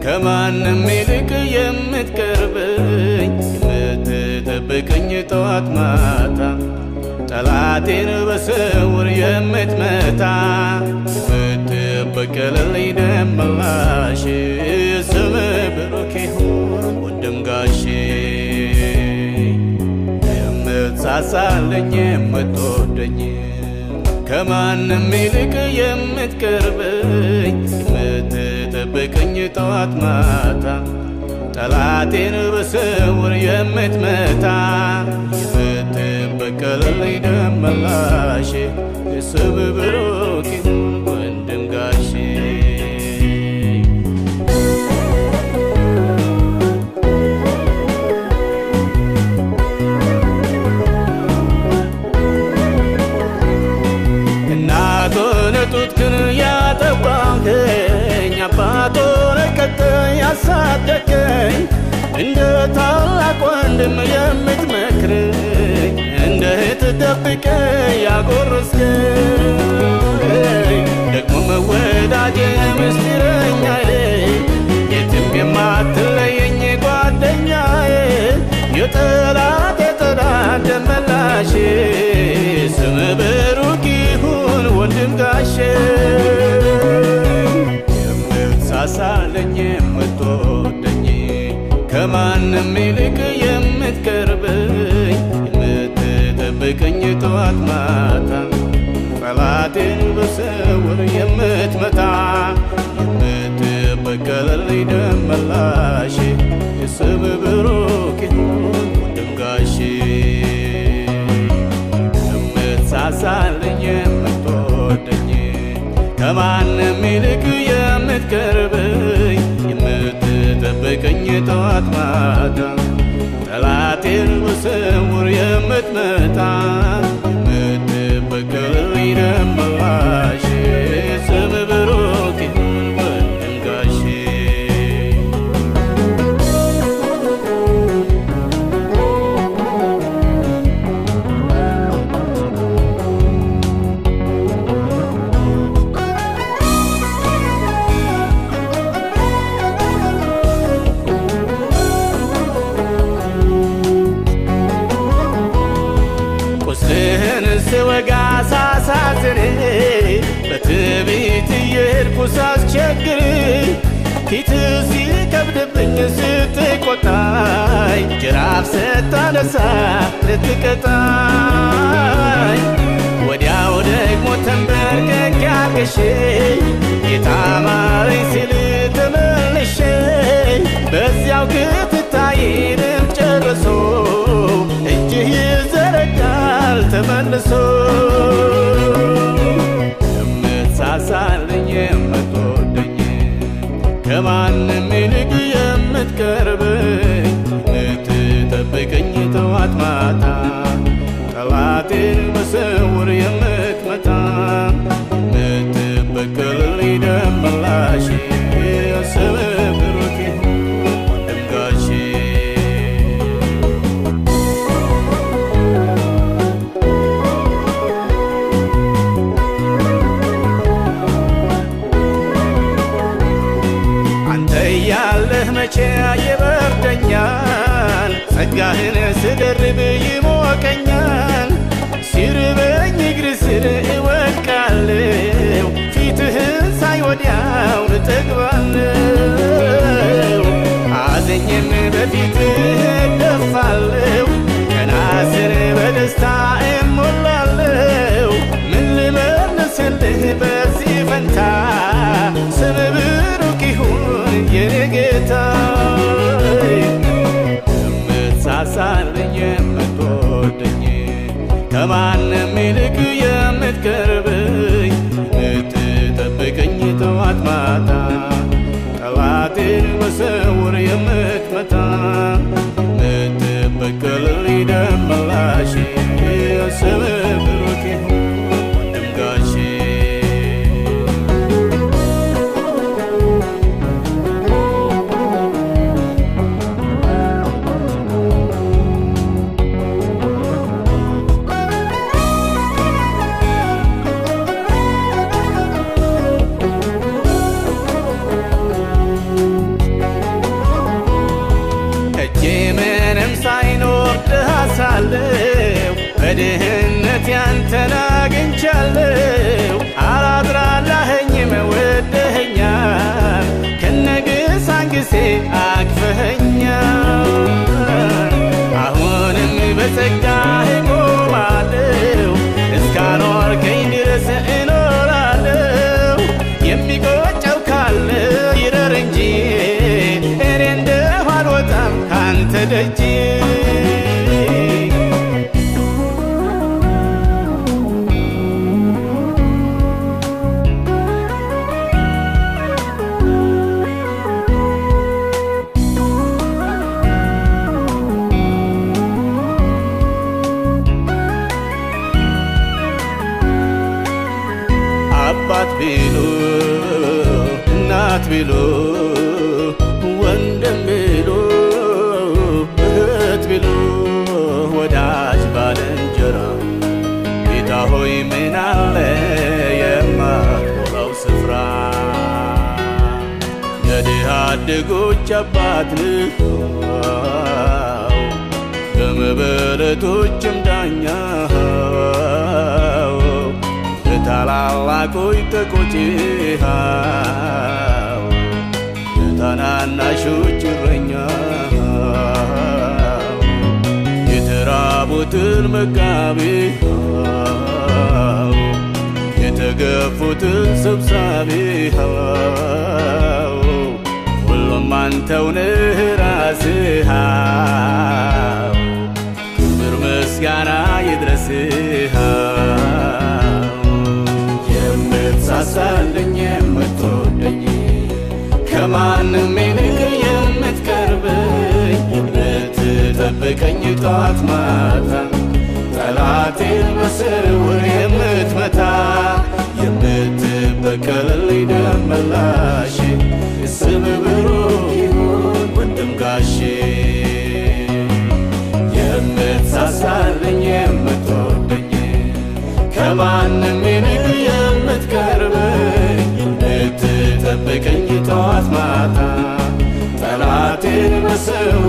ከማንም ይልቅ የምትቀርበኝ የምትጠብቀኝ ጠዋት ማታ ጠላቴን በስውር የምትመታ የምትበቀልልኝ ደም መላሽ ስምህ ብሩክ ይሁን ወንድም ጋሼ የምትሳሳልኝ የምትወደኝ ከማንም ይልቅ የምትቀርበኝ የምትጠብቀኝ ጠዋት ማታ ጠላቴን በስውር የምትመታ የምትበቀልልኝ ደም መላሽ ስምህ ብሩክ ይሁን ወንድም ጋሼ እናቱን ጡትህን ያጠባኸኝ አባቱን ቀጥተህ ያሳደግከኝ እንደ ታላቅ ወንድም የምትመክረኝ እንደ እህት ጠብቀህ ያጎረስከኝ ደግሞም ወዳጄ ምስጢረኛዬ የትም የማትለየኝ ጓደኛዬ የጠላቴ ጠላት ደም መላሼ ስምህ ብሩክ ይሁን ወንድም ጋሼ የምትሳሳልኝ የምትወደኝ ከማንም ይልቅ የምትቀርበኝ የምትጠብቀኝ ጠዋት ማታ ጠላቴን በስውር የምትመታ የምትበቀልልኝ ደም መላሼ ስምህ ብሩክ ይሁን ወንድም ጋሼ የምትሳሳልኝ የምትወደኝ ከማንም ይልቅ የምትቀርበኝ የምትጠብቀኝ ጠዋት ማታ ጠላቴን በስውር የምትመታ የምትበቀልልኝ ደም መላሼ ስምህ ብሩክ ይሁን ወንድም ጋሼ ቁስልህን ስወጋ ሳሳዝን በትዕቢት እየሄድኩ ሳስቸግር ፊትህ ሲከብድብኝ ስትቆጣኝ ጅራፍ ስታነሳ ልትቀጣኝ ወዲያው ደግሞ ተንበርክኬ አልቅሼ ጌታ ማረኝ ሲል ተመልሼ በዚያው ክትታይንም ጨርሶ እጅህ ይዘረጋል ተመልሶ የምትሳሳልኝ የምትወደኝ ከማንም ይልቅ የምትቀርበኝ የምትጠብቀኝ ጠዋት ማታ ጠላቴን በስውር የምትመታ የምትበቀልልኝ ደም መላሼ ስምህ ብሩክ ይሁን ወንድም ጋሼ አንተ ያለህ መቼ ይበርደኛል ጸጋህን ስደርብ ይሞቀኛል ሲርበኝ እግር ስር እወድቃለሁ ፊትህን ሳይ ወዲያው እጠግባለሁ አዘኝም በፊትህ እደፋለሁ ቀና ስል በደስታ እሞላለሁ ምን ልመልስልህ በዚህ ፈንታ ስምህ ብሩክ ይሁን የኔ ጌታ የምትሳሳልኝ የምትወደኝ ከማንም ይልቅ የምትቀርበኝ የምትጠብቀኝ ጠዋት ማታ ጠላቴን በስውር የምትመታ የምትበቀልልኝ ደም መላሼ ስምህ ብሩክ ይሁን ወንድም ጋሼ በድህነት ያንተን አግኝቻለሁ። አላድራላኸኝም ወደኸኛል፣ ከነግሳንግሴ አቅፈኸኛል። አሁንም በጸጋህ እቆማለሁ፣ እስካኖርከኝ ድረስ እኖራለሁ። የሚቆጨው ካለ ይረር እንጂ እኔ እንደሁ አልወጣም ካንተ ደጅ። አባት ቢሉ እናት ቢሉ ወንድም ቢሉ እህት ቢሉ ወዳጅ ባልንጀራ ጌታ ሆይ ምን አለ የማትሞላው ስፍራ? የድሃ አደጎች አባት ነህ በመበለቶችም ዳኛ ታላላቆች ተቆጪሃው የታናናሾች እረኛ የተራቡትን መጋቢ የተገፉትን ሰብሳቢ ሁሉም አንተው ነህ ራስህ። ክብር ምስጋና ይድረስህ። የምትሳሳልኝ የምትወደኝ ከማንም ይልቅ የምትቀርበኝ የምትጠብቀኝ ጠዋት ማታ ጠላቴን በስውር የምትመታ የምትበቀልልኝ ደመላሽ ስምህ ብሩክ ይሁን ወንድም ጋሼ። የምትሳሳልኝ የምትወደኝ ከማንም ይልቅ የምትቀርበኝ የምትጠብቀኝ ጠዋት ማታ ጠላቴን በስውር